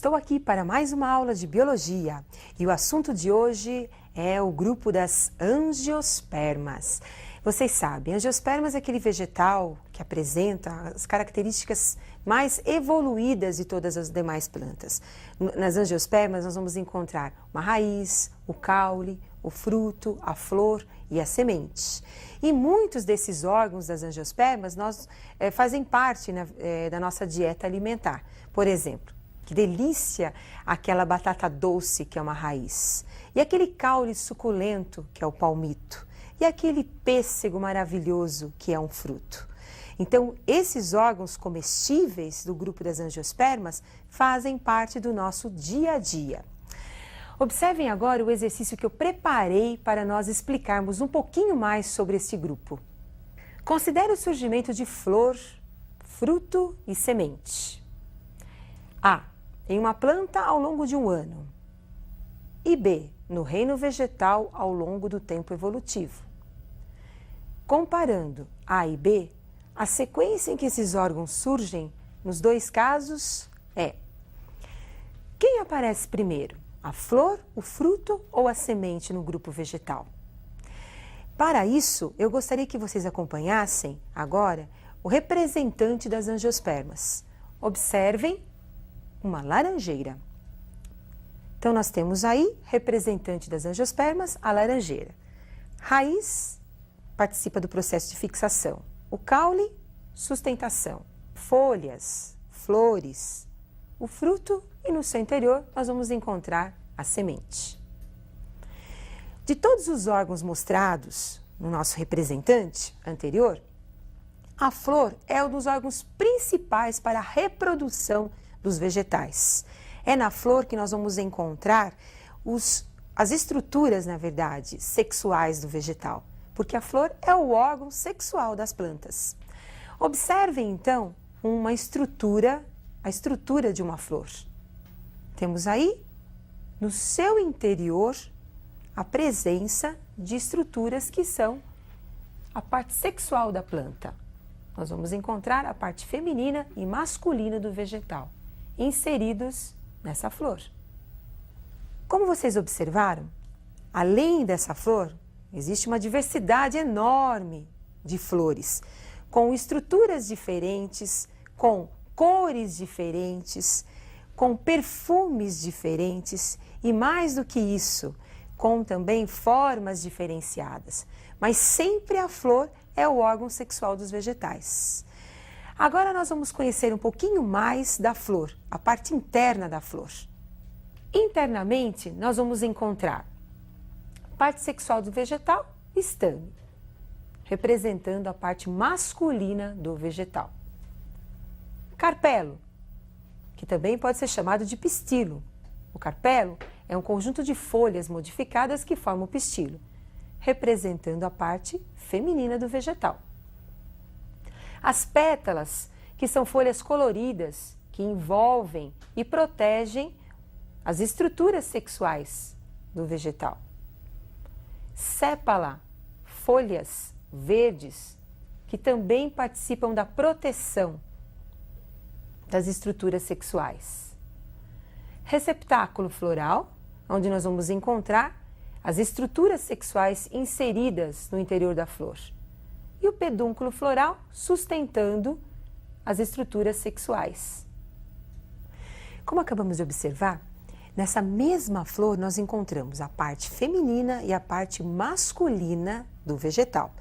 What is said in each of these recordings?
Estou aqui para mais uma aula de biologia e o assunto de hoje é o grupo das angiospermas. Vocês sabem, angiospermas é aquele vegetal que apresenta as características mais evoluídas de todas as demais plantas. Nas angiospermas nós vamos encontrar uma raiz, o caule, o fruto, a flor e a semente. E muitos desses órgãos das angiospermas fazem parte da nossa dieta alimentar. Por exemplo, que delícia aquela batata doce que é uma raiz, e aquele caule suculento que é o palmito, e aquele pêssego maravilhoso que é um fruto. Então, esses órgãos comestíveis do grupo das angiospermas fazem parte do nosso dia a dia. Observem agora o exercício que eu preparei para nós explicarmos um pouquinho mais sobre esse grupo. Considere o surgimento de flor, fruto e semente. A. Em uma planta ao longo de um ano. E B. No reino vegetal ao longo do tempo evolutivo. Comparando A e B, a sequência em que esses órgãos surgem nos dois casos é: quem aparece primeiro? A flor, o fruto ou a semente no grupo vegetal? Para isso, eu gostaria que vocês acompanhassem agora o representante das angiospermas. Observem uma laranjeira. Então, nós temos aí, representante das angiospermas, a laranjeira. Raiz participa do processo de fixação. O caule, sustentação. Folhas, flores, o fruto e no seu interior nós vamos encontrar a semente. De todos os órgãos mostrados no nosso representante anterior, a flor é um dos órgãos principais para a reprodução dos vegetais. É na flor que nós vamos encontrar as estruturas, na verdade, sexuais do vegetal, porque a flor é o órgão sexual das plantas. Observem, então, a estrutura de uma flor. Temos aí, no seu interior, a presença de estruturas que são a parte sexual da planta. Nós vamos encontrar a parte feminina e masculina do vegetal inseridos nessa flor. Como vocês observaram, além dessa flor, existe uma diversidade enorme de flores, com estruturas diferentes, com cores diferentes, com perfumes diferentes e, mais do que isso, com também formas diferenciadas. Mas sempre a flor é o órgão sexual dos vegetais. Agora nós vamos conhecer um pouquinho mais da flor, a parte interna da flor. Internamente, nós vamos encontrar parte sexual do vegetal, estame, representando a parte masculina do vegetal. Carpelo, que também pode ser chamado de pistilo. O carpelo é um conjunto de folhas modificadas que formam o pistilo, representando a parte feminina do vegetal. As pétalas, que são folhas coloridas, que envolvem e protegem as estruturas sexuais do vegetal. Sépala, folhas verdes, que também participam da proteção das estruturas sexuais. Receptáculo floral, onde nós vamos encontrar as estruturas sexuais inseridas no interior da flor. E o pedúnculo floral sustentando as estruturas sexuais. Como acabamos de observar, nessa mesma flor nós encontramos a parte feminina e a parte masculina do vegetal.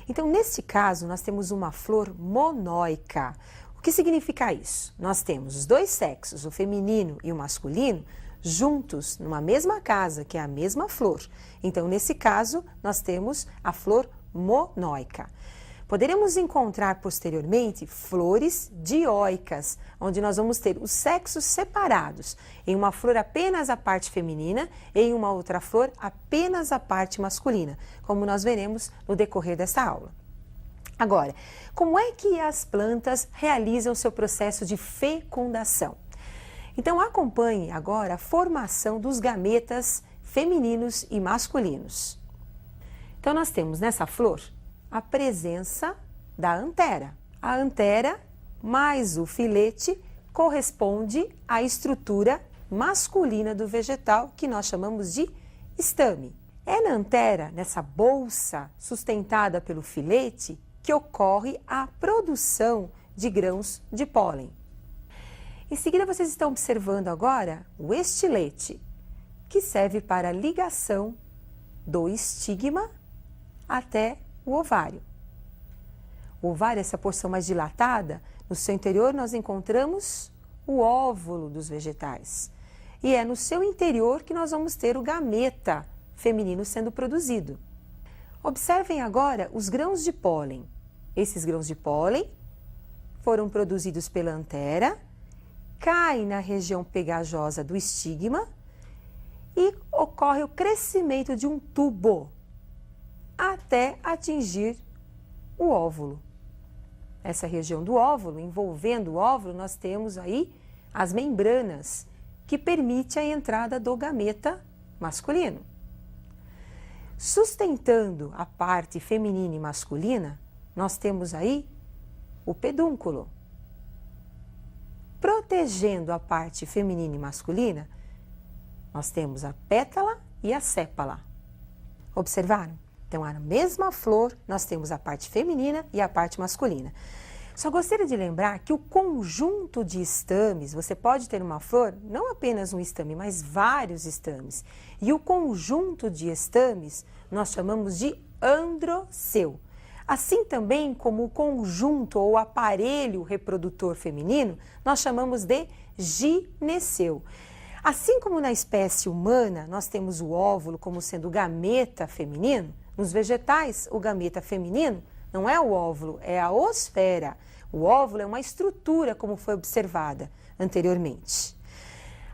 Então, nesse caso, nós temos uma flor monóica. O que significa isso? Nós temos os dois sexos, o feminino e o masculino, juntos numa mesma casa, que é a mesma flor. Então, nesse caso, nós temos a flor monóica. Poderemos encontrar posteriormente flores dioicas, onde nós vamos ter os sexos separados. Em uma flor apenas a parte feminina e em uma outra flor apenas a parte masculina, como nós veremos no decorrer desta aula. Agora, como é que as plantas realizam o seu processo de fecundação? Então, acompanhe agora a formação dos gametas femininos e masculinos. Então, nós temos nessa flor a presença da antera. A antera mais o filete corresponde à estrutura masculina do vegetal, que nós chamamos de estame. É na antera, nessa bolsa sustentada pelo filete, que ocorre a produção de grãos de pólen. Em seguida, vocês estão observando agora o estilete, que serve para a ligação do estigma até o ovário. O ovário, essa porção mais dilatada, no seu interior nós encontramos o óvulo dos vegetais. E é no seu interior que nós vamos ter o gameta feminino sendo produzido. Observem agora os grãos de pólen. Esses grãos de pólen foram produzidos pela antera, caem na região pegajosa do estigma e ocorre o crescimento de um tubo até atingir o óvulo. Essa região do óvulo, envolvendo o óvulo, nós temos aí as membranas que permite a entrada do gameta masculino. Sustentando a parte feminina e masculina, nós temos aí o pedúnculo. Protegendo a parte feminina e masculina, nós temos a pétala e a sépala. Observaram? Então, na mesma flor, nós temos a parte feminina e a parte masculina. Só gostaria de lembrar que o conjunto de estames, você pode ter uma flor, não apenas um estame, mas vários estames. E o conjunto de estames nós chamamos de androceu. Assim também como o conjunto ou aparelho reprodutor feminino, nós chamamos de gineceu. Assim como na espécie humana nós temos o óvulo como sendo o gameta feminino, nos vegetais o gameta feminino não é o óvulo, é a osfera. O óvulo é uma estrutura, como foi observada anteriormente.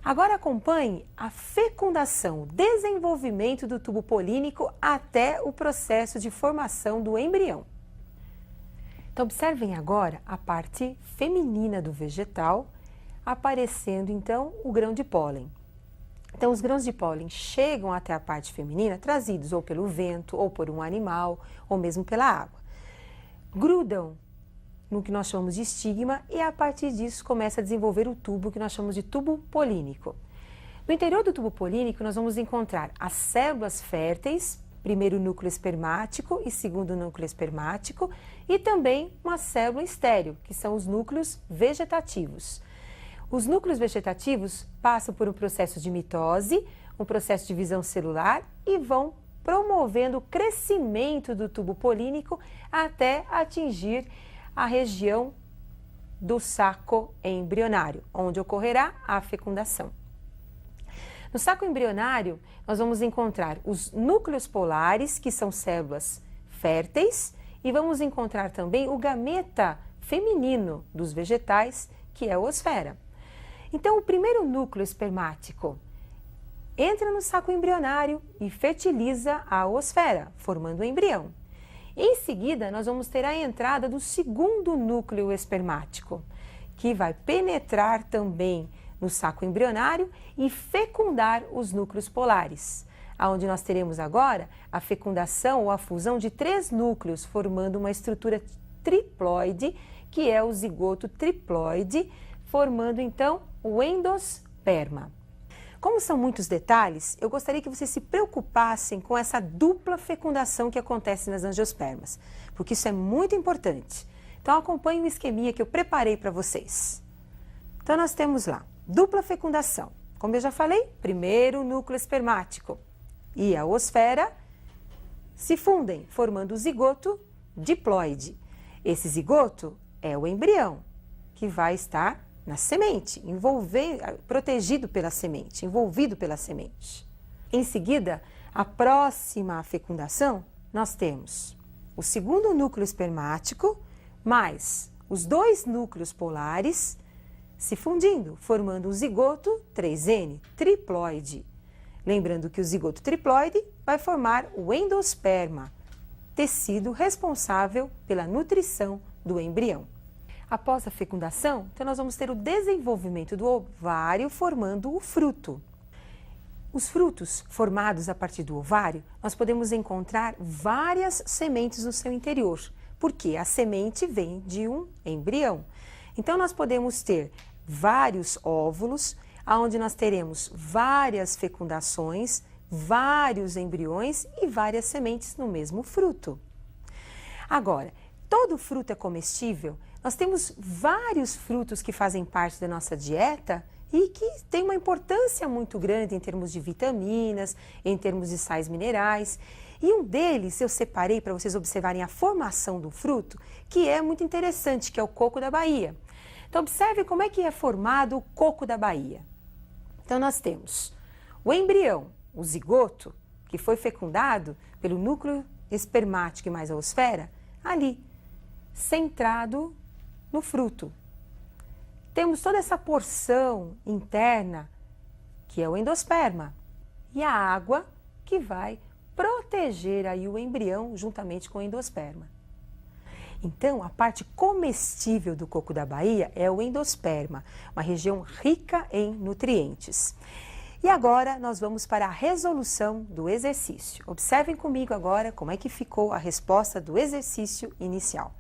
Agora acompanhe a fecundação, o desenvolvimento do tubo polínico até o processo de formação do embrião. Então, observem agora a parte feminina do vegetal, aparecendo então o grão de pólen. Então, os grãos de pólen chegam até a parte feminina trazidos ou pelo vento, ou por um animal, ou mesmo pela água. Grudam no que nós chamamos de estigma e a partir disso começa a desenvolver o tubo que nós chamamos de tubo polínico. No interior do tubo polínico nós vamos encontrar as células férteis, primeiro núcleo espermático e segundo núcleo espermático, e também uma célula estéril, que são os núcleos vegetativos. Os núcleos vegetativos passam por um processo de mitose, um processo de divisão celular e vão promovendo o crescimento do tubo polínico até atingir a região do saco embrionário, onde ocorrerá a fecundação. No saco embrionário, nós vamos encontrar os núcleos polares, que são células férteis, e vamos encontrar também o gameta feminino dos vegetais, que é a osfera. Então, o primeiro núcleo espermático entra no saco embrionário e fertiliza a osfera, formando o embrião. Em seguida, nós vamos ter a entrada do segundo núcleo espermático, que vai penetrar também no saco embrionário e fecundar os núcleos polares, onde nós teremos agora a fecundação ou a fusão de 3 núcleos, formando uma estrutura triploide, que é o zigoto triploide, formando então o endosperma. Como são muitos detalhes, eu gostaria que vocês se preocupassem com essa dupla fecundação que acontece nas angiospermas, porque isso é muito importante. Então acompanhe o esqueminha que eu preparei para vocês. Então nós temos lá, dupla fecundação. Como eu já falei, primeiro o núcleo espermático e a osfera se fundem, formando o zigoto diploide. Esse zigoto é o embrião, que vai estar na semente, protegido pela semente, envolvido pela semente. Em seguida, a próxima fecundação, nós temos o segundo núcleo espermático, mais os 2 núcleos polares se fundindo, formando o zigoto 3N, triploide. Lembrando que o zigoto triploide vai formar o endosperma, tecido responsável pela nutrição do embrião. Após a fecundação, então nós vamos ter o desenvolvimento do ovário formando o fruto. Os frutos formados a partir do ovário, nós podemos encontrar várias sementes no seu interior, porque a semente vem de um embrião. Então nós podemos ter vários óvulos, onde nós teremos várias fecundações, vários embriões e várias sementes no mesmo fruto. Agora, todo fruto é comestível? Nós temos vários frutos que fazem parte da nossa dieta e que têm uma importância muito grande em termos de vitaminas, em termos de sais minerais. E um deles eu separei para vocês observarem a formação do fruto, que é muito interessante, que é o coco da Bahia. Então observe como é que é formado o coco da Bahia. Então nós temos o embrião, o zigoto, que foi fecundado pelo núcleo espermático e mais a osfera, ali, centrado no fruto. Temos toda essa porção interna, que é o endosperma, e a água que vai proteger aí o embrião juntamente com o endosperma. Então, a parte comestível do coco da Bahia é o endosperma, uma região rica em nutrientes. E agora nós vamos para a resolução do exercício. Observem comigo agora como é que ficou a resposta do exercício inicial.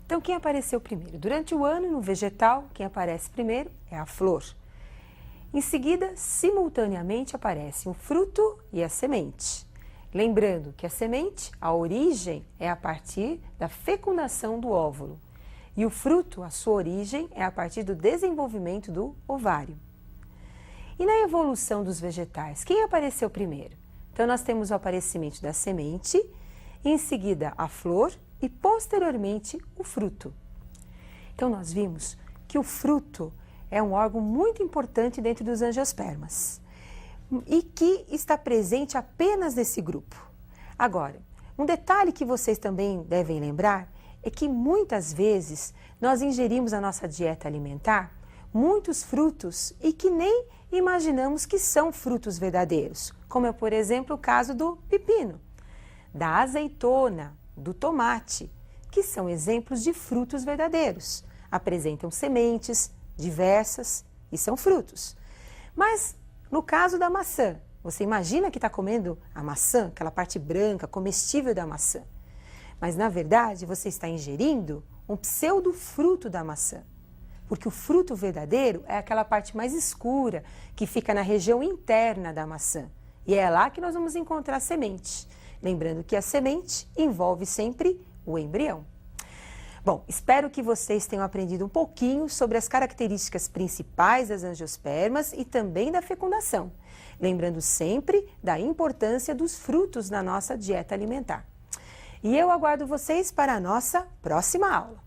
Então, quem apareceu primeiro? Durante o ano, no vegetal, quem aparece primeiro é a flor. Em seguida, simultaneamente aparecem o fruto e a semente. Lembrando que a semente, a origem é a partir da fecundação do óvulo. E o fruto, a sua origem, é a partir do desenvolvimento do ovário. E na evolução dos vegetais, quem apareceu primeiro? Então, nós temos o aparecimento da semente, em seguida a flor e, posteriormente, o fruto. Então, nós vimos que o fruto é um órgão muito importante dentro dos angiospermas e que está presente apenas nesse grupo. Agora, um detalhe que vocês também devem lembrar é que muitas vezes nós ingerimos na nossa dieta alimentar muitos frutos e que nem imaginamos que são frutos verdadeiros, como é, por exemplo, o caso do pepino, da azeitona, do tomate, que são exemplos de frutos verdadeiros. Apresentam sementes diversas e são frutos. Mas no caso da maçã, você imagina que está comendo a maçã, aquela parte branca, comestível da maçã. Mas na verdade você está ingerindo um pseudofruto da maçã. Porque o fruto verdadeiro é aquela parte mais escura, que fica na região interna da maçã. E é lá que nós vamos encontrar a semente. Lembrando que a semente envolve sempre o embrião. Bom, espero que vocês tenham aprendido um pouquinho sobre as características principais das angiospermas e também da fecundação. Lembrando sempre da importância dos frutos na nossa dieta alimentar. E eu aguardo vocês para a nossa próxima aula.